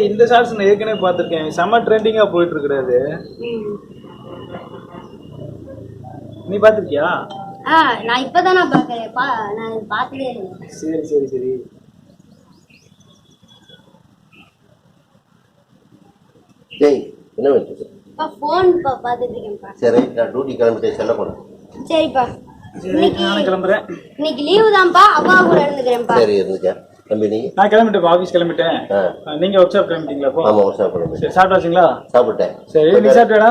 இந்த ஷார்ட்ஸ் நான் ஏற்கனவே பார்த்துருக்கேன். செம்ம ட்ரெண்டிங்காக போயிட்டு இருக்கிறது. நீ பார்த்துருக்கியா? நான் இப்பதான் நான் பார்த்ததே இல்லை. சரி சரி சரி. டேய் என்ன பண்ணிட்டு? ஃபோன் பார்த்துட்டு இருக்கேன்ப்பா. சரி நான் டியூட்டி கிளம்பிட்டேன், செல்ல போறேன். சரிப்பா. நான் கிளம்புறேன். இன்னைக்கு லீவு தான்ப்பா, அப்பா கூட இருந்துக்கிறேன்ப்பா. சரி இருந்துக்க தம்பி. நீ? நான் கிளம்பிட்டேன், ஆஃபீஸ் கிளம்பிட்டேன். நீங்க ஒர்க் ஷாப் கிளம்பிட்டீங்களா? ஆமா ஒர்க் ஷாப் கிளம்பிட்டேன். சாப்பிட்டாச்சுங்களா? சாப்பிட்டேன். சரி நீ சாப்பிட்டா?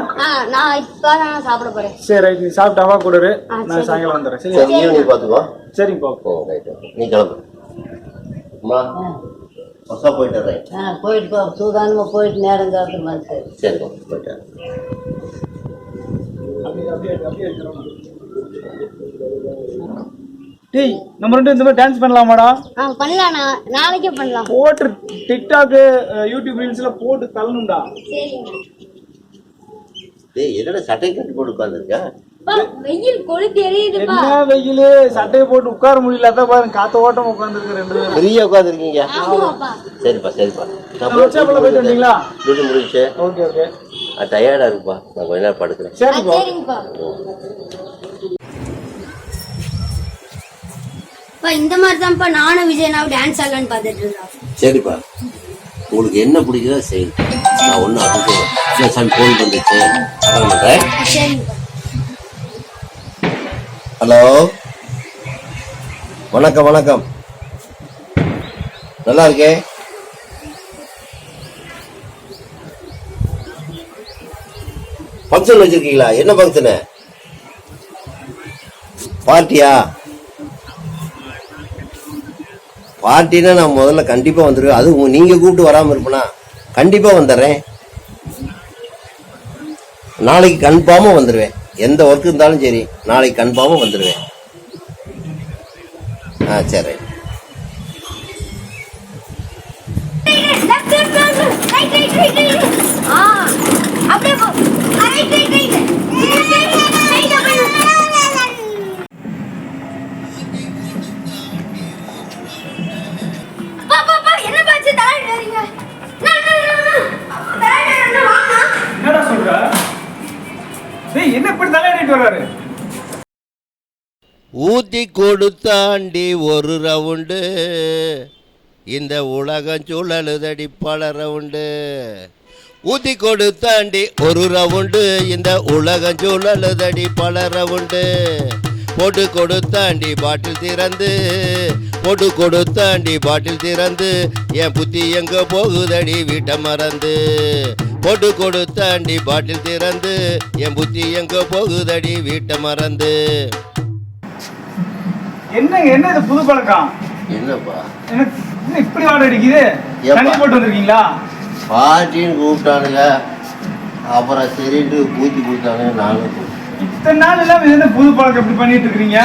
நான் இப்பதான் சாப்பிட போறேன். சரி ரைட், நீ சாப்பிட்டு அவா கூட நான் சாயங்காலம் வந்துடுறேன். சரி ஈவினிங் பாத்துக்கோ. சரிங்கப்பா. ஓ ரைட், நீ கிளம்பு. அம்மா ஒர்க் ஷாப் போயிட்டு வரேன். போயிட்டு போ, சூதானமா போயிட்டு நேரம் காத்து மாதிரி. சரி போயிட்டேன். டேய் நம்ம ரெண்டு இந்த மாதிரி டான்ஸ் பண்ணலாமாடா? பண்ணலாம், நாளைக்கே பண்ணலாம். போட்டு டிக்டாக் யூடியூப் ரீல்ஸ்ல போட்டு தள்ளணும்டா. சரிங்க. டேய் என்னடா சட்டை கட்டி போட்டு உட்கார்ந்திருக்க? வெயில் கொளுத்தி எரியுதுப்பா. என்ன வெயில், சட்டையை போட்டு உட்கார முடியல. அதான் பாருங்க காத்த ஓட்டம் உட்கார்ந்துருக்கு ரெண்டு பேரும். ஃப்ரீயா உட்கார்ந்திருக்கீங்க. ஆமாப்பா. சரிப்பா சரிப்பா. ஒர்க் ஷாப்ல போயிட்டு வந்தீங்களா? டியூட்டி முடிஞ்சுச்சு. Okay okay. டயர்டா இருக்குப்பா, நான் கொஞ்ச நேரம் படுக்கிறேன். சரிங்கப்பா. இந்த மாதிரி தான்ப்பா நானும் விஜயனாவும் டான்ஸ் ஆடலான்னு பார்த்துட்டு இருக்கோம். சரிப்பா, உங்களுக்கு என்ன பிடிக்குதோ சரி. நான் ஒன்றும் அதுக்கு சாமி ஃபோன் வந்துச்சு. சரிங்கப்பா. ஹலோ வணக்கம் வணக்கம். நல்லா இருக்கேன். ஃபங்க்ஷன் வச்சிருக்கீங்களா? என்ன ஃபங்க்ஷனு? பார்ட்டியா? பார்ட்டினா நான் முதல்ல கண்டிப்பாக வந்துடுவேன். அது நீங்கள் கூப்பிட்டு வராமல் இருப்பேனா? கண்டிப்பாக வந்துடுறேன். நாளைக்கு கன்ஃபார்மாக வந்துடுவேன். எந்த ஒர்க் இருந்தாலும் சரி நாளைக்கு கன்ஃபார்மாக வந்துடுவேன். சரி. என்னடா சொல்ற? டேய் என்ன இப்படி தலையிட்டு வர்றாரு? ஊத்தி கொடுத்தாண்டி ஒரு ரவுண்டு, இந்த உலகம் சுழலுதடி பல ரவுண்டு. ஊத்தி கொடுத்தாண்டி ஒரு ரவுண்டு, இந்த உலகம் சுழலுதடி பல ரவுண்டு. போட்டு கொடுத்தாண்டி பாட்டில் திறந்து, போட்டு கொடுத்தாண்டி பாட்டில் திறந்து, என் புத்தி எங்க போகுதடி வீட்டை மறந்து. போட்டு கொடுத்தாண்டி பாட்டில் திறந்து, என் புத்தி எங்க போகுதடி வீட்டை மறந்து. என்னங்க என்ன இது புது பழக்கம்? என்னப்பா என்ன இப்படி ஆர்டர் அடிக்குது? தண்ணி போட்டு வந்திருக்கீங்களா? பார்ட்டின்னு கூப்பிட்டானுங்க, அப்புறம் சரிட்டு பூச்சி கொடுத்தானுங்க. நானும் இத்தனை நாள் எல்லாம் என்ன புது பழக்கம் இப்படி பண்ணிட்டு இருக்கீங்க?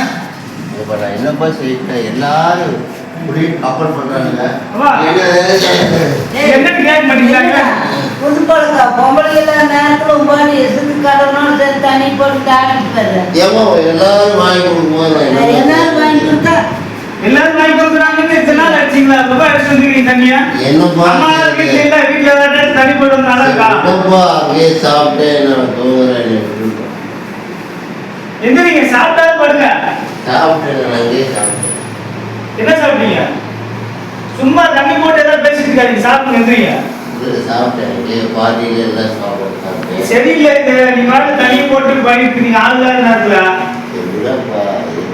இப்போ நான் என்னப்பா செய்யிட்டேன்? எல்லாரும் இப்படி கப்பல் பண்ணுறானுங்க. என்னன்னு கேட்க மாட்டீங்களா? புது பழக்கா? பொம்பளைல நேரத்தில் உபாடி எதுக்கு கடனும் தண்ணி போட்டு காட்டிட்டு வர்றேன். ஏமா எல்லாரும் வாங்கி கொடுக்கும்போது எல்லாரும் வாங்கி கொடுத்தா எல்லாரும் வாங்கி கொடுக்குறாங்கன்னு இத்தனை நாள் அடிச்சிங்களா? அப்பா எடுத்து வந்துருக்கீங்க தண்ணியா? என்னப்பா வீட்டுல தண்ணி போட்டு வந்து நல்லா இருக்கா? என்னப்பா அங்கேயே சாப்பிட்டேன், நான் தூங்குறேன். எந்த நீங்க சாப்பிட்டாலும் பாருங்க. சாப்பிட்டேன், நான் அங்கேயே சாப்பிட்டேன். என்ன சாப்பிட்டீங்க? சும்மா தண்ணி போட்டு ஏதாவது பேசிட்டு இருக்காங்க. சாப்பிட்டு எந்திரிங்க. சாப்பிட்டேன், அங்கேயே பார்ட்டியில எல்லாம் சாப்பிட்டேன். சரியில்லை, நீ மாதிரி தண்ணி போட்டு பண்ணிட்டு இருக்கீங்க ஆள் நேரத்துல. எப்படிடாப்பா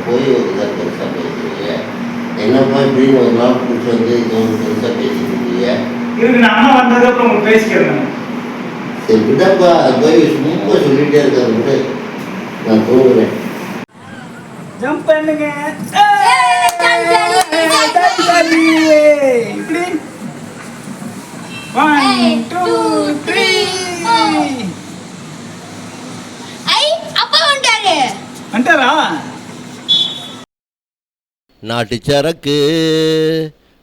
போய் ஒரு இதாக பெருசாக பேசுறீங்க? என்னப்பா இப்படின்னு ஒரு நாள் பிடிச்சி வந்து இது ஒரு பெருசாக பேசிக்கிறீங்க? இருக்கு, நான் அம்மா வந்ததுக்கு அப்புறம் உங்களுக்கு பேசிக்கிறேன். சரி விடாப்பா, போய் சும்மா சொல்லிட்டே இருக்காரு விடு, நான் தூங்குறேன். ஜம்ப் பண்ணுங்க. இப்படி 1 2 3. அப்பா வந்துட்டாரு. வந்துட்டாரா? நாட்டு சரக்கு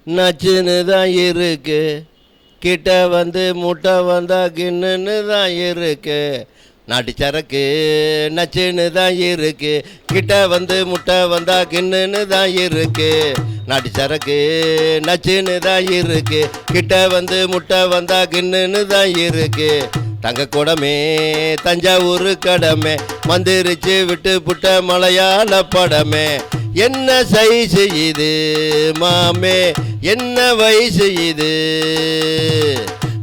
நச்சுன்னு தான் இருக்கு, கிட்ட வந்து முட்டை வந்தா கிண்ணுன்னு தான் இருக்கு. நாட்டு சரக்கு நச்சுன்னு தான் இருக்கு, கிட்ட வந்து முட்டை வந்தா கிண்ணுன்னு தான் இருக்கு. நாட்டு சரக்கு நச்சுன்னு தான் இருக்கு, கிட்ட வந்து முட்டை வந்தா கிண்ணுன்னு தான் இருக்கு. தங்க குடமே தஞ்சாவூர் கடமை வந்துருச்சு விட்டு புட்ட மலையாள படமே. என்ன சைஸு இது மாமே, என்ன வயசு இது?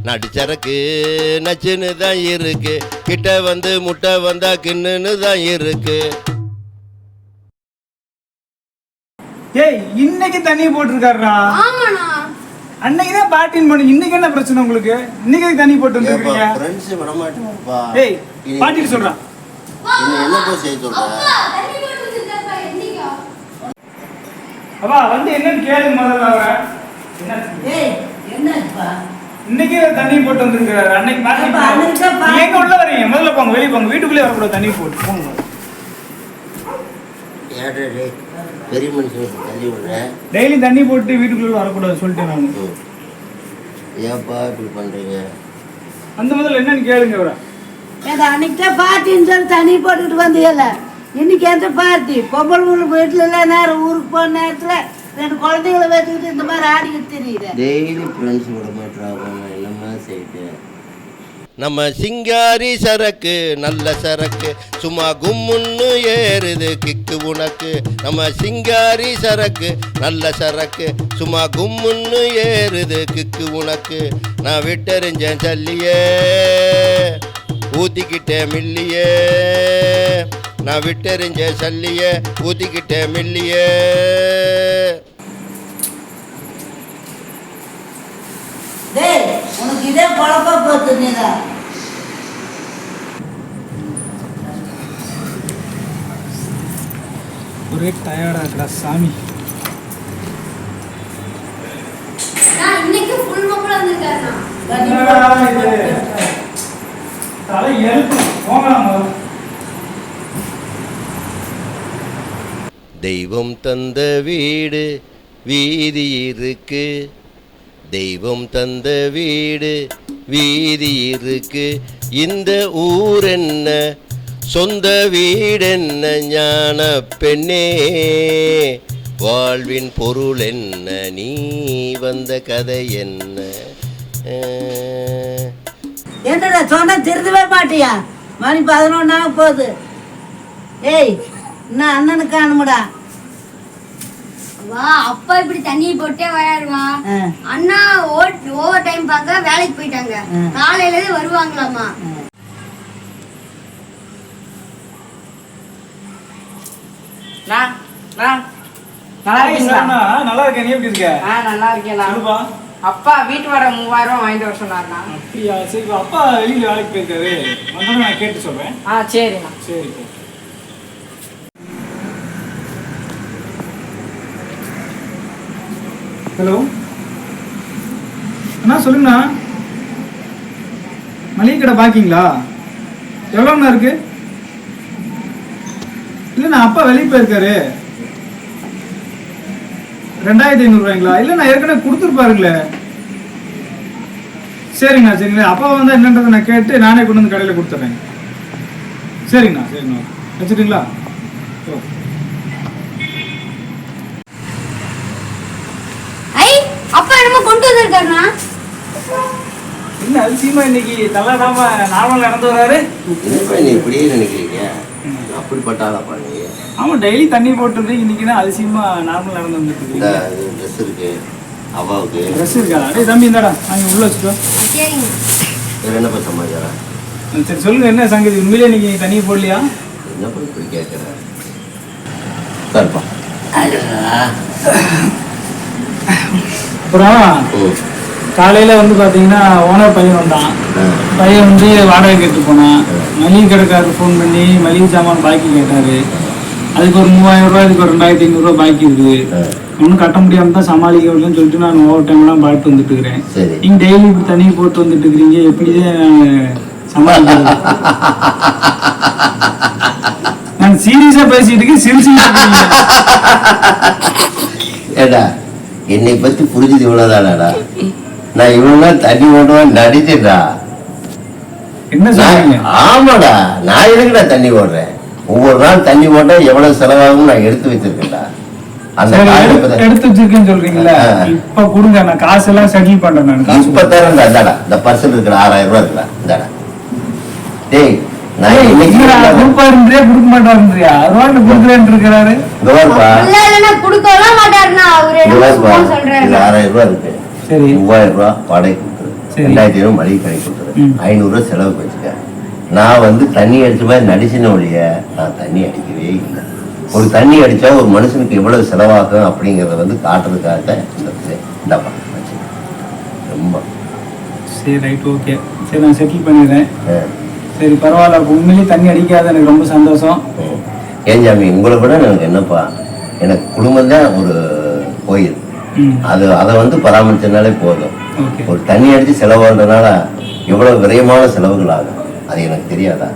நாட்டு சரக்கு நச்சுன்னு தான் இருக்கு, கிட்ட வந்து முட்டை வந்தா கிண்ணுன்னு தான் இருக்கு. ஏய் இன்னைக்கு தண்ணி போட்டிருக்காருடா. ஆமாண்ணா. அன்னைக்கு தான் பாட்டின் பண்ணி, இன்னைக்கு என்ன பிரச்சனை உங்களுக்கு? இன்னைக்கு தண்ணி போட்டு வந்துருக்கீங்க. ஃப்ரெண்ட்ஸ் விட மாட்டேங்கப்பா. ஏய் பாட்டிட்டு சொல்றான். என்ன போய் செய்ய சொல்ற? அப்பா வந்து என்னன்னு கேளு முதல்ல. அவ என்ன ஏய் என்னப்பா இன்னைக்கு தண்ணி போட்டு வந்துருக்காரு. அன்னைக்கு அப்ப அன்னைக்கு தான் நீங்க எங்க உள்ள வரீங்க? முதல்ல போங்க, வெளிய போங்க. வீட்டுக்குள்ளே வரக்கூடாது, தண்ணி போட்டு போங்க. ஏடா டேய், பெரிய மனுஷனுக்கு தள்ளி விடுற. டெய்லி தண்ணி போட்டு வீட்டுக்குள்ள வரக்கூடாது சொல்லிட்டேன் நான். ஏப்பா இப்படி பண்றீங்க? அந்த முதல்ல என்னன்னு கேளுங்க அவரை. ஏதா அன்னைக்கு தான் பார்ட்டின்னு சொல்லி தண்ணி போட்டுக்கிட்டு வந்தீங்கல்ல, இன்னைக்கு எந்த பார்ட்டி? பொம்பளை ஊருக்கு வீட்டில் எல்லாம் நேரம் ஊருக்கு போன நேரத்தில் 2 குழந்தைகளை வச்சுக்கிட்டு இந்த மாதிரி ஆடிக்கிட்டு தெரியுது. டெய்லி ஃப்ரெண்ட்ஸ் விட மாட்டாங்க, என்னமா செய்யுது? நம்ம சிங்காரி சரக்கு நல்ல சரக்கு, சும்மா கும்முன்னு ஏறுது கிக்கு உனக்கு. நம்ம சிங்காரி சரக்கு நல்ல சரக்கு, சும்மா கும்முன்னு ஏறுது கிக்கு உனக்கு. நான் விட்டறிஞ்சேன் சல்லியே ஊத்திக்கிட்டேன் மில்லியே, நான் விட்டறிஞ்சேன் சல்லியே ஊத்திக்கிட்டேன் மில்லியே. டேய் உனக்கு இதே குழப்பா போச்சு நீதா. ஒரே டயர்டா இருக்கடா சாமி. நான் இன்னைக்கு ஃபுல் மொபைல் வந்திருக்காருண்ணா. தலை எழுப்பு போகலாம். தெய்வம் தந்த வீடு வீதி இருக்கு, தெய்வம் தந்த வீடு வீதி இருக்கு. இந்த ஊர் என்ன சொந்த வீடென்ன ஞான பெண்ணே, வாழ்வின் பொருள் என்ன நீ வந்த கதை என்ன? என்னடா சொன்னா திருந்தவே மாட்டியா? மணி 11 ஆக போகுது. ஏய் இன்னும் அண்ணனுக்கு காணுமுடா. வா அப்பா இப்படி தண்ணி போட்டே வராருவா. ஆ. அண்ணா ஓவர் டைம் பார்க்க வேலைக்கு போயிட்டாங்க. காலையில இருந்து வருவாங்களாமா. நல்லா இருக்கேன். நீ எப்படி இருக்க? நல்லா இருக்கேன். சொல்லுப்பா. அப்பா வீட்டு வாடகை 3000 வாங்கிட்டு வர சொன்னார்ண்ணா. அப்படியா? சரி, இப்ப அப்பா வெளியில வேலைக்கு போயிருக்காரு, வந்தோடனே நான் கேட்டு சொல்றேன். சரிண்ணா. சரி. ஹலோ அண்ணா, சொல்லுங்கண்ணா. மளிகை கடை பாக்கிங்களா? எவ்வளோண்ணா இருக்கு? இல்லைண்ணா அப்பா வெளியே போயிருக்காரு. 2500 ரூபாய்ங்களா? இல்லைண்ணா ஏற்கனவே கொடுத்துருப்பாருங்களே. சரிங்கண்ணா சரிங்கண்ணா, அப்பா வந்து என்னன்றதை நான் கேட்டு நானே கொண்டு வந்து கடையில் கொடுத்துட்றேன். சரிங்கண்ணா சரிங்கண்ணா, வச்சுட்டுங்களா? ஓ ஐ அப்பா என்னமோ கொண்டு வந்திருக்காருண்ணா. என்ன அதிசயமா இன்னைக்கு தள்ளாடாம நார்மல் நடந்து வராரு? நீ இப்படியே நினைக்கிறீங்க? அப்படிப்பட்ட ஆளா பாருங்க. ஆமா, டெய்லி தண்ணி போட்டு இன்னைக்கு தான் அதிசயமா நார்மல் நடந்து வந்துட்டு. ட்ரெஸ் இருக்கு, அவாவுக்கு ட்ரெஸ் இருக்கா? அடே தம்பி இந்தாடா, நாங்கள் உள்ள வச்சுக்கோ. சரிங்க. வேற என்ன பண்ண சமாச்சாரம்? சரி சொல்லுங்க, என்ன சங்கதி? உண்மையிலே இன்னைக்கு தண்ணி போடலையா? என்ன பண்ணி இப்படி கேட்குறேன்? சரிப்பா. அப்புறம் காலையில வந்து பாத்தீங்கன்னா ஓனர் பையன் வந்தான். பையன் வந்து வாடகை கேட்டு போனான். மளிகை கடைக்காரருக்கு ஃபோன் பண்ணி மளிகை சாமான் பாக்கி கேட்டாரு. அதுக்கு ஒரு 3000 ரூபாய், இதுக்கு ஒரு 2500 ரூபாய் பாக்கி இருக்குது. ஒன்றும் கட்ட முடியாம தான் சமாளிக்க முடியலன்னு சொல்லிட்டு நான் ஓவர் டைம்லாம் பாட்டு வந்துட்டு இருக்கிறேன். நீங்க டெய்லி இப்படி தண்ணி போட்டு வந்துட்டு இருக்கிறீங்க, எப்படிதான் சமாளிக்கிறது? நான் சீரியஸா பேசிட்டு இருக்கேன், சிரிச்சுட்டு ஏடா என்னை பத்தி புரிஞ்சது இவ்வளவுதானாடா? நான் இவ்வளவு தண்ணி ஓட்டுவான்னு நடிச்சேன்டா. என்ன சொல்றீங்க? ஆமாடா, நான் எதுக்குடா தண்ணி ஓடுறேன்? ஒவ்வொரு நாள் தண்ணி ஓட்டா எவ்வளவு செலவாகும் நான் எடுத்து வச்சிருக்கேன்டா. அந்த சரி, எடுத்து வச்சிருக்கேன்னு சொல்றீங்களா? இப்ப கொடுங்க, நான் காசு எல்லாம் செட்டில் பண்றேன். நான் காசு இப்ப தரேன்டா. இந்தாடா, இந்த பர்சல் இருக்கிற 6000 ரூபாய் இருக்குடா. இந்தாடா. டேய், நான் இன்னைக்கு கொடுப்பாருன்றியா கொடுக்க மாட்டாருன்றியா? ரோட்ல கொடுக்குறேன்னு இருக்கிறாரு. இங்க வாப்பா. இல்ல கொடுக்கலாம் மாட்டாருன்னா அவரு இங்க வாப்பா. சொல்றாரு. இது 6000 ரூபாய் இருக்கு. சரி. 3000 ரூபாய் வாடகை கொடுத்துரு. சரி. 2000 மளிகை கடை கொடுத்துரு. 500 ரூபாய் செலவுக்கு வச்சுக்க. நான் வந்து தண்ணி அடிச்ச மாதிரி நடிச்சின ஒழிய நான் தண்ணி அடிக்கவே இல்லை. ஒரு தண்ணி அடிச்சா ஒரு மனுஷனுக்கு எவ்வளவு செலவாகும் அப்படிங்கறத வந்து காட்டுறதுக்காக இந்தாப்பா ரொம்ப. சரி, ரைட், ஓகே. சரி, நான் செட்டில் பண்ணிடுறேன். சரி, பரவாயில்ல. உண்மையிலேயே தண்ணி அடிக்காத, எனக்கு ரொம்ப சந்தோஷம். ஏன் சாமி, உங்களை விட எனக்கு என்னப்பா, எனக்கு குடும்பம் தான் ஒரு கோயில். அதை வந்து பராமரிச்சதுனாலே போதும். ஒரு தண்ணி அடிச்சு செலவாடுறதுனால எவ்வளவு விரயமான செலவுகள் ஆகும் அது எனக்கு தெரியாதா?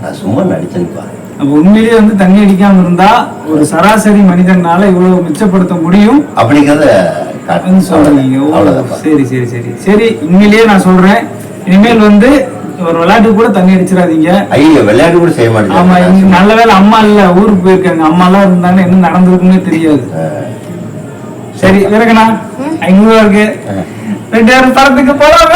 நான் சும்மா நடிச்சேன்ப்பா. அப்ப உண்மையிலேயே வந்து தண்ணி அடிக்காம இருந்தா ஒரு சராசரி மனிதனால இவ்வளவு மிச்சப்படுத்த முடியும் அப்படிங்கறத சொல்றீங்க. சரி சரி சரி சரி, உண்மையிலேயே நான் சொல்றேன், இனிமேல் வந்து ஒரு விளையாட்டு கூட தண்ணி அடிச்சிடாதீங்க. ஐயோ, விளையாட்டு கூட செய்ய மாட்டேன். ஆமா, நல்ல வேலை அம்மா இல்ல, ஊருக்கு போயிருக்காங்க. அம்மா எல்லாம் இருந்தாங்கன்னா என்ன நடந்திருக்குன்னே தெரியாது. சரி, விறகுண்ணா 500 ரூபா இருக்கு. 2000 படத்துக்கு போலாம்.